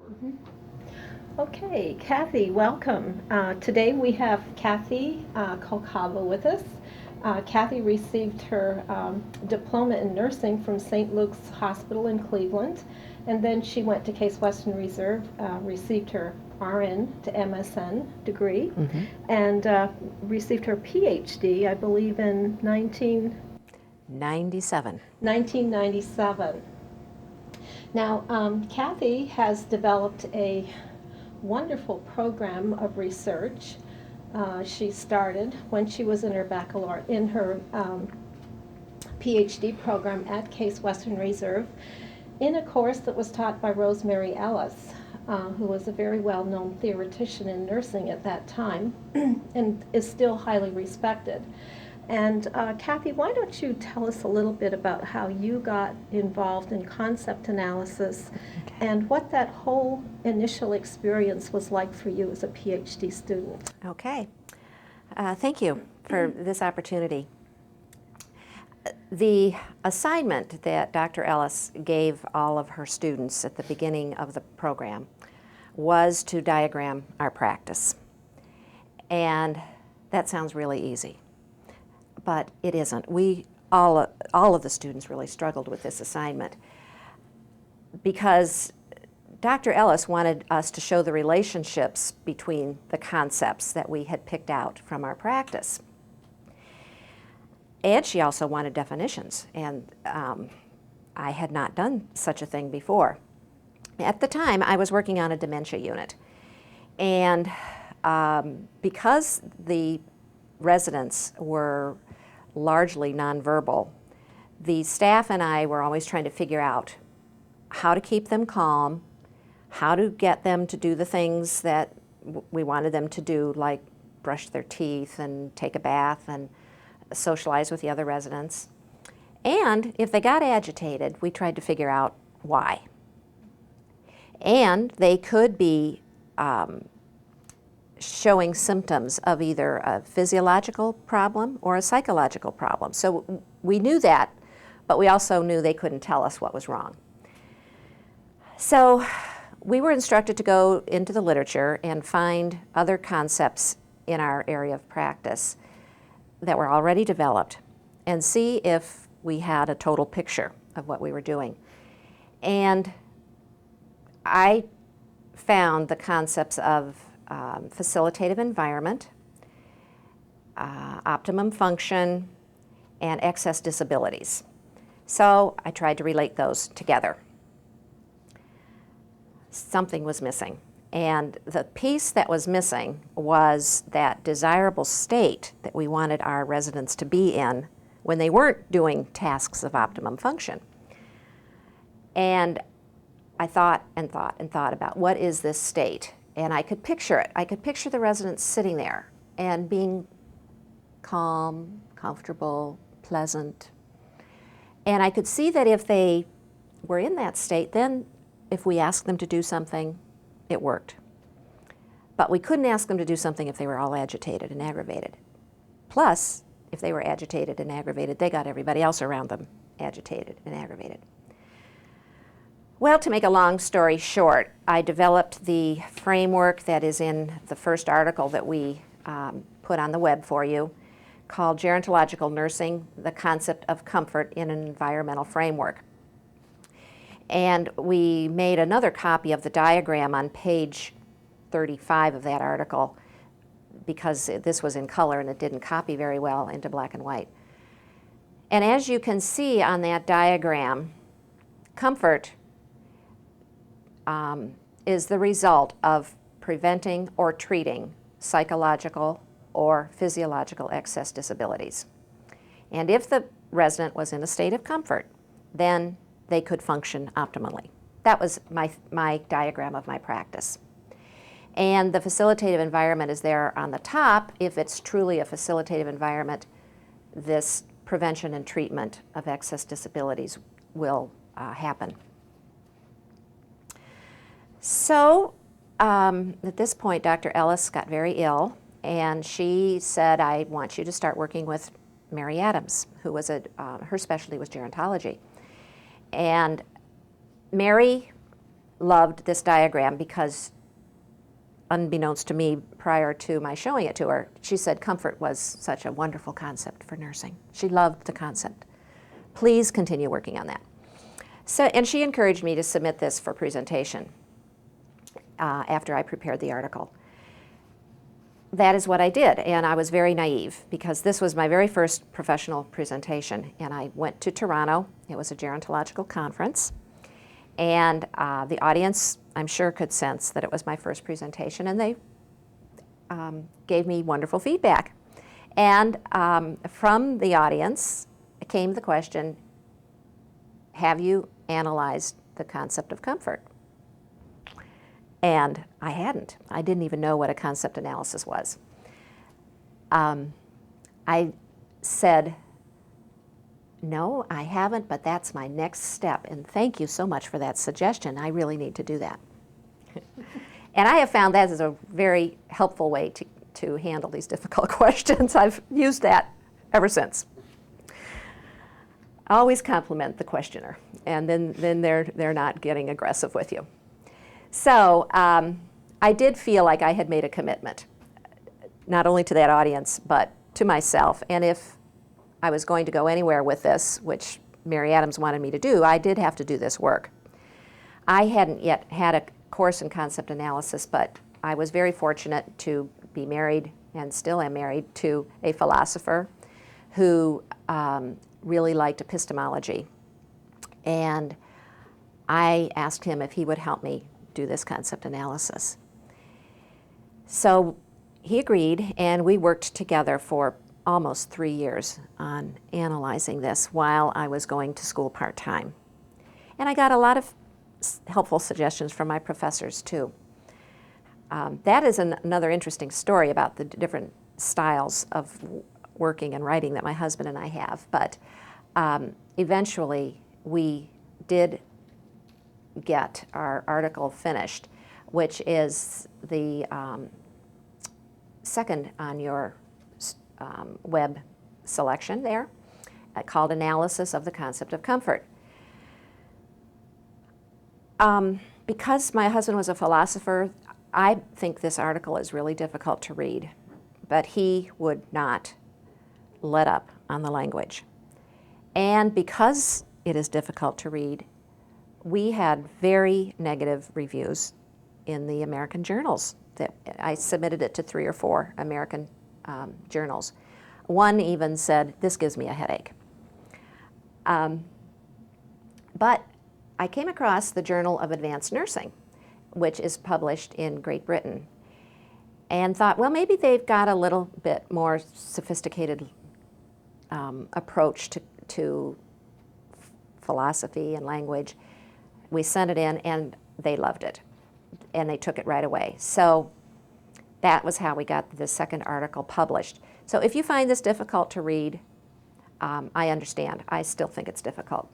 Mhm. Okay, Kathy, welcome. Today we have Kathy Kolkava with us. Kathy received her diploma in nursing from St. Luke's Hospital in Cleveland, and then she went to Case Western Reserve, received her RN to MSN degree, Mhm. and received her PhD, I believe, in 97. 1997. Now, Kathy has developed a wonderful program of research. She started when she was in her baccalaureate, in her PhD program at Case Western Reserve, in a course that was taught by Rosemary Ellis, who was a very well-known theoretician in nursing at that time and is still highly respected. And Kathy, why don't you tell us a little bit about how you got involved in concept analysis Okay. and what that whole initial experience was like for you as a PhD student? Okay. Thank you for this opportunity. The assignment that Dr. Ellis gave all of her students at the beginning of the program was to diagram our practice. And that sounds really easy, but it isn't. All of the students really struggled with this assignment because Dr. Ellis wanted us to show the relationships between the concepts that we had picked out from our practice. And she also wanted definitions, and I had not done such a thing before. At the time, I was working on a dementia unit, and because the residents were largely nonverbal, the staff and I were always trying to figure out how to keep them calm, how to get them to do the things that we wanted them to do, like brush their teeth and take a bath and socialize with the other residents. And if they got agitated, we tried to figure out why. And they could be showing symptoms of either a physiological problem or a psychological problem. So we knew that, but we also knew they couldn't tell us what was wrong. So we were instructed to go into the literature and find other concepts in our area of practice that were already developed and see if we had a total picture of what we were doing. And I found the concepts of facilitative environment, optimum function, and excess disabilities. So I tried to relate those together. Something was missing. And the piece that was missing was that desirable state that we wanted our residents to be in when they weren't doing tasks of optimum function. And I thought and thought and thought about what is this state? And I could picture it. I could picture the residents sitting there and being calm, comfortable, pleasant. And I could see that if they were in that state, then if we asked them to do something, it worked. But we couldn't ask them to do something if they were all agitated and aggravated. Plus, if they were agitated and aggravated, they got everybody else around them agitated and aggravated. Well, to make a long story short, I developed the framework that is in the first article that we put on the web for you, called Gerontological Nursing, the Concept of Comfort in an Environmental Framework. And we made another copy of the diagram on page 35 of that article because this was in color and it didn't copy very well into black and white. And as you can see on that diagram, comfort is the result of preventing or treating psychological or physiological excess disabilities. And if the resident was in a state of comfort, then they could function optimally. That was my diagram of my practice. And the facilitative environment is there on the top. If it's truly a facilitative environment, this prevention and treatment of excess disabilities will happen. So at this point, Dr. Ellis got very ill, and she said, I want you to start working with Mary Adams, who was her specialty was gerontology. And Mary loved this diagram because, unbeknownst to me prior to my showing it to her, she said comfort was such a wonderful concept for nursing. She loved the concept. Please continue working on that. So, and she encouraged me to submit this for presentation after I prepared the article. That is what I did, and I was very naive because this was my very first professional presentation, and I went to Toronto. It was a gerontological conference, and the audience, I'm sure, could sense that it was my first presentation, and they gave me wonderful feedback. And from the audience came the question, have you analyzed the concept of comfort? And I hadn't. I didn't even know what a concept analysis was. I said, no, I haven't, but that's my next step. And thank you so much for that suggestion. I really need to do that. And I have found that is a very helpful way to handle these difficult questions. I've used that ever since. Always compliment the questioner, and then they're not getting aggressive with you. So I did feel like I had made a commitment, not only to that audience, but to myself. And if I was going to go anywhere with this, which Mary Adams wanted me to do, I did have to do this work. I hadn't yet had a course in concept analysis, but I was very fortunate to be married, and still am married, to a philosopher who really liked epistemology. And I asked him if he would help me do this concept analysis. So he agreed, and we worked together for almost 3 years on analyzing this while I was going to school part-time. And I got a lot of helpful suggestions from my professors too. That is another interesting story about the different styles of working and writing that my husband and I have. But eventually we did get our article finished, which is the second on your web selection there, called Analysis of the Concept of Comfort. Because my husband was a philosopher, I think this article is really difficult to read, but he would not let up on the language. And because it is difficult to read, we had very negative reviews in the American journals. That I submitted it to 3 or 4 American journals. One even said, "This gives me a headache." But I came across the Journal of Advanced Nursing, which is published in Great Britain, and thought, well, maybe they've got a little bit more sophisticated approach to philosophy and language. We sent it in, and they loved it, and they took it right away. So that was how we got the second article published. So if you find this difficult to read, I understand. I still think it's difficult.